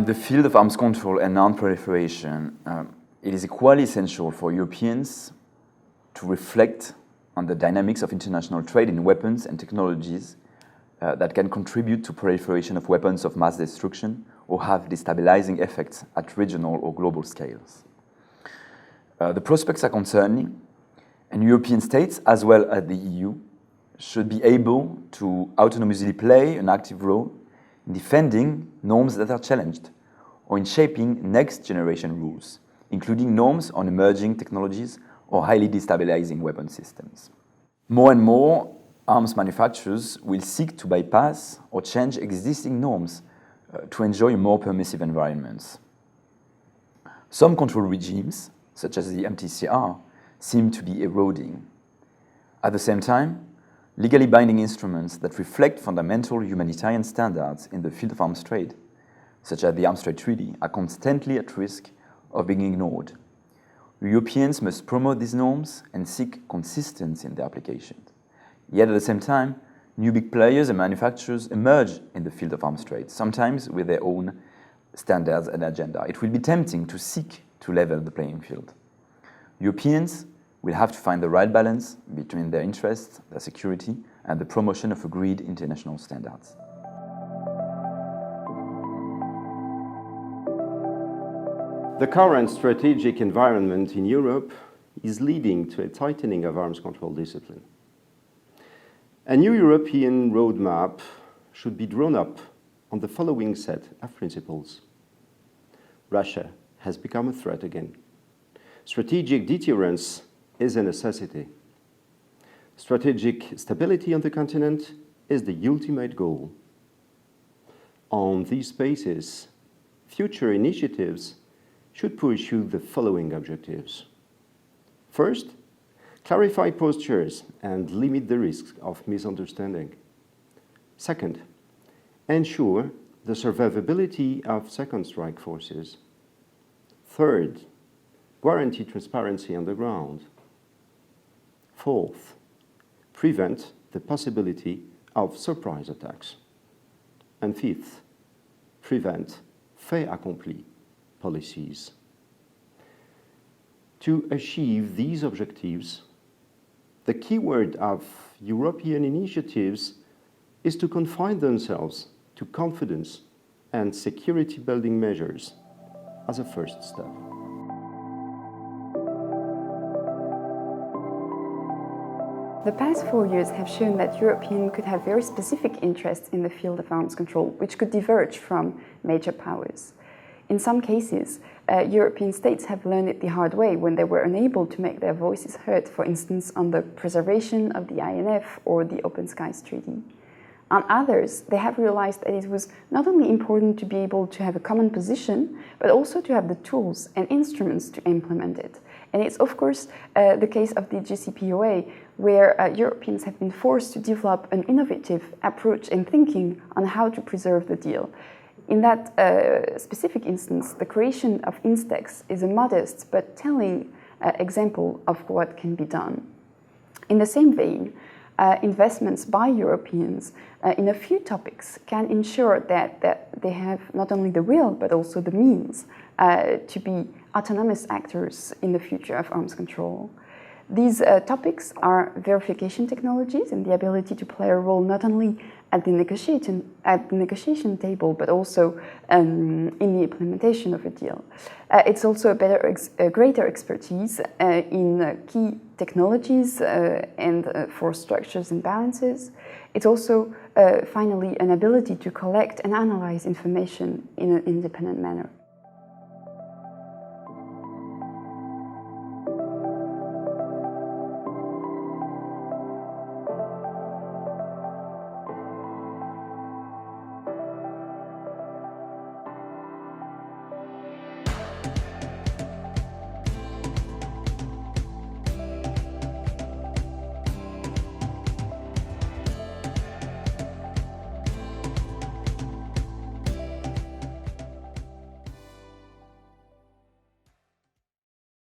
In the field of arms control and non-proliferation, it is equally essential for Europeans to reflect on the dynamics of international trade in weapons and technologies that can contribute to proliferation of weapons of mass destruction or have destabilizing effects at regional or global scales. The prospects are concerning, and European states, as well as the EU, should be able to autonomously play an active role in defending norms that are challenged or in shaping next-generation rules, including norms on emerging technologies or highly destabilizing weapon systems. More and more, arms manufacturers will seek to bypass or change existing norms to enjoy more permissive environments. Some control regimes, such as the MTCR, seem to be eroding. At the same time, legally binding instruments that reflect fundamental humanitarian standards in the field of arms trade, such as the Arms Trade Treaty, are constantly at risk of being ignored. Europeans must promote these norms and seek consistency in their application. Yet at the same time, new big players and manufacturers emerge in the field of arms trade, sometimes with their own standards and agenda. It will be tempting to seek to level the playing field. Europeans will have to find the right balance between their interests, their security, and the promotion of agreed international standards. The current strategic environment in Europe is leading to a tightening of arms control discipline. A new European roadmap should be drawn up on the following set of principles. Russia has become a threat again. Strategic deterrence is a necessity. Strategic stability on the continent is the ultimate goal. On these bases, future initiatives should pursue the following objectives. First, clarify postures and limit the risks of misunderstanding. Second, ensure the survivability of second strike forces. Third, guarantee transparency on the ground. Fourth, prevent the possibility of surprise attacks. And fifth, prevent fait accompli policies. To achieve these objectives, the key word of European initiatives is to confine themselves to confidence and security-building measures as a first step. The past 4 years have shown that Europeans could have very specific interests in the field of arms control, which could diverge from major powers. In some cases, European states have learned it the hard way when they were unable to make their voices heard, for instance, on the preservation of the INF or the Open Skies Treaty. On others, they have realized that it was not only important to be able to have a common position, but also to have the tools and instruments to implement it. And it's, of course, the case of the JCPOA, where Europeans have been forced to develop an innovative approach and thinking on how to preserve the deal. In that specific instance, the creation of INSTEX is a modest but telling example of what can be done. In the same vein, investments by Europeans in a few topics can ensure that they have not only the will but also the means to be autonomous actors in the future of arms control. These topics are verification technologies and the ability to play a role not only at the negotiation table, but also in the implementation of a deal. It's also a greater expertise in key technologies and force structures and balances. It's also finally an ability to collect and analyze information in an independent manner.